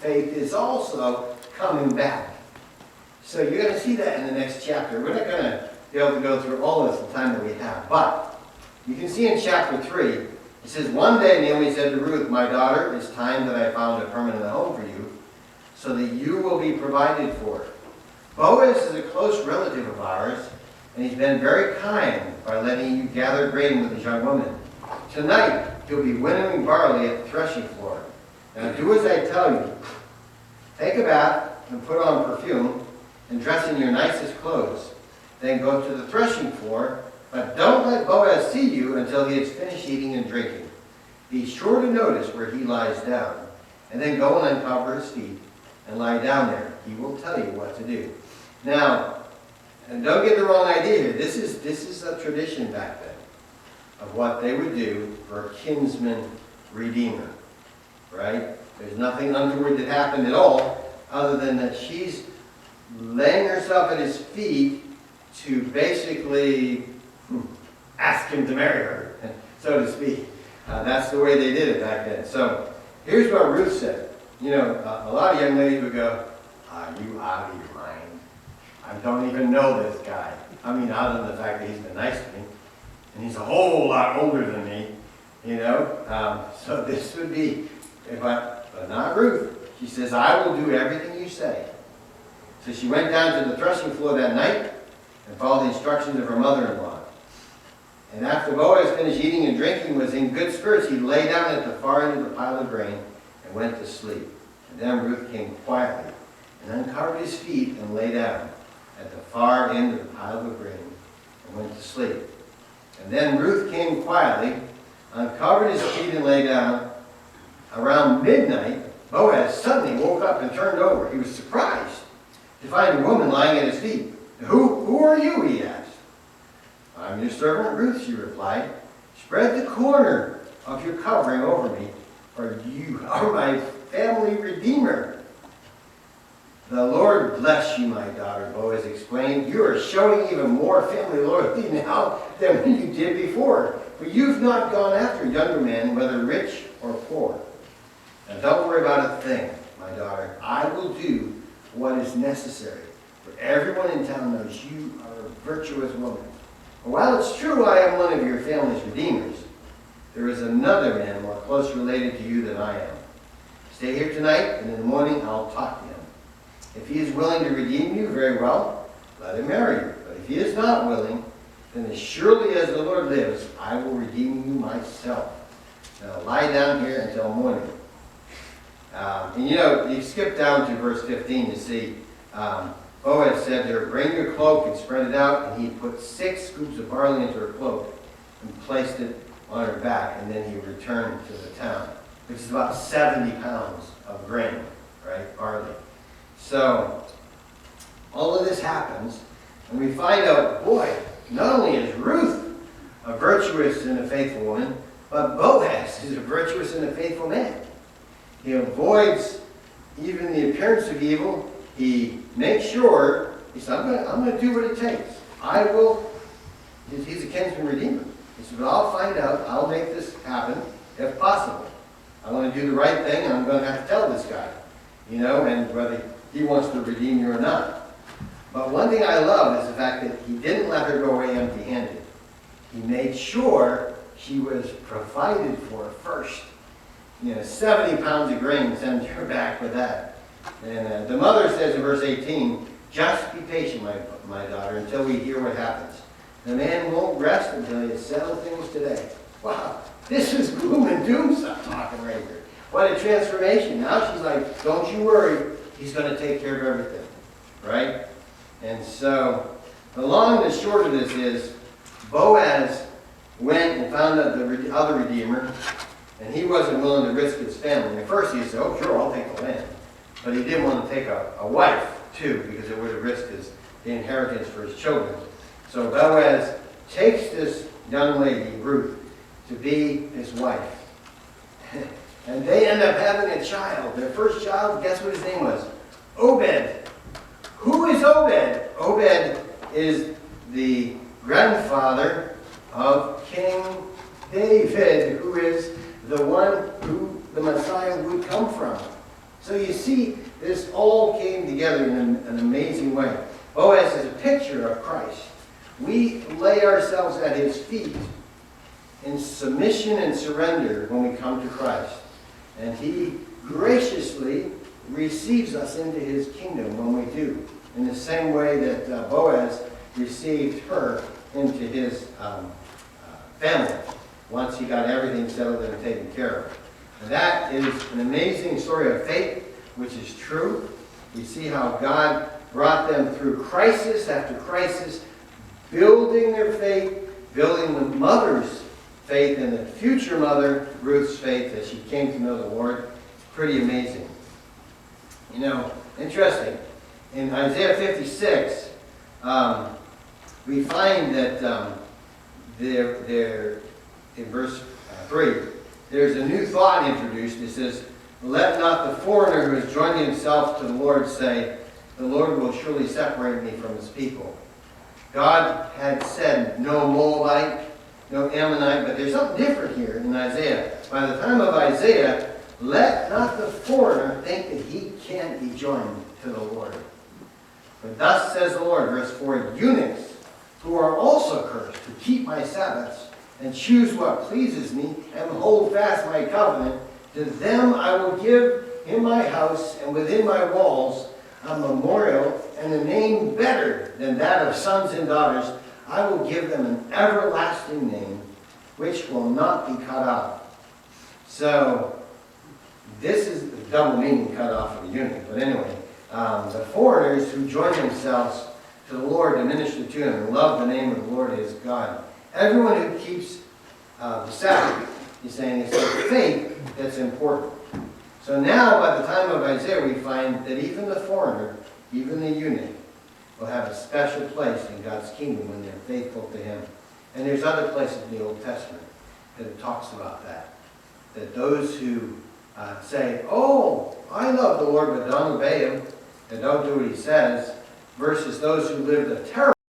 faith is also coming back. So you're going to see that in the next chapter. We're not going to be able to go through all of this the time that we have. But you can see in chapter 3, it says, one day Naomi said to Ruth, my daughter, it's time that I found a permanent home for you, so that you will be provided for. Boaz is a close relative of ours, and he's been very kind by letting you gather grain with his young woman. Tonight, he'll be winnowing barley at the threshing floor. Now do as I tell you. Take a bath and put on perfume and dress in your nicest clothes. Then go to the threshing floor, but don't let Boaz see you until he has finished eating and drinking. Be sure to notice where he lies down, and then go and uncover his feet and lie down there. He will tell you what to do. Now, and don't get the wrong idea here. This is a tradition back then of what they would do for a kinsman redeemer, right? There's nothing untoward that happened at all, other than that she's laying herself at his feet to basically ask him to marry her, so to speak. That's the way they did it back then. So here's what Ruth said. You know, a lot of young ladies would go, are you out of your mind? I don't even know this guy. I mean, other than the fact that he's been nice to me, and he's a whole lot older than me, you know. So this would be, but not Ruth. She says, I will do everything you say. So she went down to the threshing floor that night and followed the instructions of her mother-in-law. And after Boaz finished eating and drinking, was in good spirits, he lay down at the far end of the pile of grain and went to sleep. And then Ruth came quietly and uncovered his feet and lay down at the far end of the pile of grain and went to sleep. And then Ruth came quietly, uncovered his feet and lay down. Around midnight, Boaz suddenly woke up and turned over. He was surprised to find a woman lying at his feet. Who are you? He asked. I'm your servant Ruth, she replied. Spread the corner of your covering over me, for you are my family redeemer. The Lord bless you, my daughter, Boaz explained. You are showing even more family loyalty now than when you did before. For you've not gone after younger men, whether rich or poor. Now don't worry about a thing, my daughter. I will do what is necessary. For everyone in town knows you are a virtuous woman. And while it's true I am one of your family's redeemers, there is another man more close related to you than I am. Stay here tonight, and in the morning I'll talk to him. If he is willing to redeem you, very well, let him marry you. But if he is not willing, then as surely as the Lord lives, I will redeem you myself. Now lie down here until morning. And you know, you skip down to verse 15 to see Boaz said to her, bring your cloak and spread it out. And he put 6 scoops of barley into her cloak and placed it on her back. And then he returned to the town, which is about 70 pounds of grain, right? Barley. So all of this happens, and we find out, boy, not only is Ruth a virtuous and a faithful woman, but Boaz is a virtuous and a faithful man. He avoids even the appearance of evil. He makes sure, he says, I'm going to do what it takes. I will, he's a kinsman redeemer. He says, but I'll find out, I'll make this happen if possible. I want to do the right thing, and I'm going to have to tell this guy, you know, and whether he wants to redeem you or not. But one thing I love is the fact that he didn't let her go away empty-handed. He made sure she was provided for first. You know, 70 pounds of grain sends her back with that. And the mother says in verse 18, just be patient, my daughter, until we hear what happens. The man won't rest until he has settled things today. Wow, this is gloom and doom stuff talking right here. What a transformation. Now she's like, don't you worry, he's going to take care of everything, right? And so the long and the short of this is Boaz went and found out the other redeemer, and he wasn't willing to risk his family. At first he said, oh, sure, I'll take the land. But he didn't want to take a wife, too, because it would have risked the inheritance for his children. So Boaz takes this young lady, Ruth, to be his wife. And they end up having a child. Their first child, guess what his name was? Obed. Who is Obed? Obed is the grandfather of King David, who is the one who the Messiah would come from. So you see, this all came together in an amazing way. Boaz is a picture of Christ. We lay ourselves at his feet in submission and surrender when we come to Christ. And he graciously receives us into his kingdom when we do. In the same way that Boaz received her into his family once he got everything settled and taken care of. And that is an amazing story of faith, which is true. We see how God brought them through crisis after crisis, building their faith, building the mother's faith and the future mother, Ruth's faith, as she came to know the Lord. It's pretty amazing. You know, interesting. In Isaiah 56, we find that there, in verse 3, there's a new thought introduced. It says, "Let not the foreigner who has joined himself to the Lord say, the Lord will surely separate me from his people." God had said no Moabite, no Ammonite, but there's something different here in Isaiah. By the time of Isaiah, let not the foreigner think that he can't be joined to the Lord. For thus says the Lord, verse 4, "Eunuchs who are also cursed, who keep my Sabbaths, and choose what pleases me, and hold fast my covenant, to them I will give in my house and within my walls a memorial and a name better than that of sons and daughters. I will give them an everlasting name, which will not be cut off." So, this is the double meaning cut off of the eunuch. But anyway, the foreigners who join themselves to the Lord to minister to him and love the name of the Lord his God. Everyone who keeps the Sabbath, he's saying, it's the faith that's important. So now, by the time of Isaiah, we find that even the foreigner, even the eunuch, will have a special place in God's kingdom when they're faithful to him. And there's other places in the Old Testament that it talks about that. That those who say, "Oh, I love the Lord, but don't obey him, and don't do what he says," versus those who live a terrible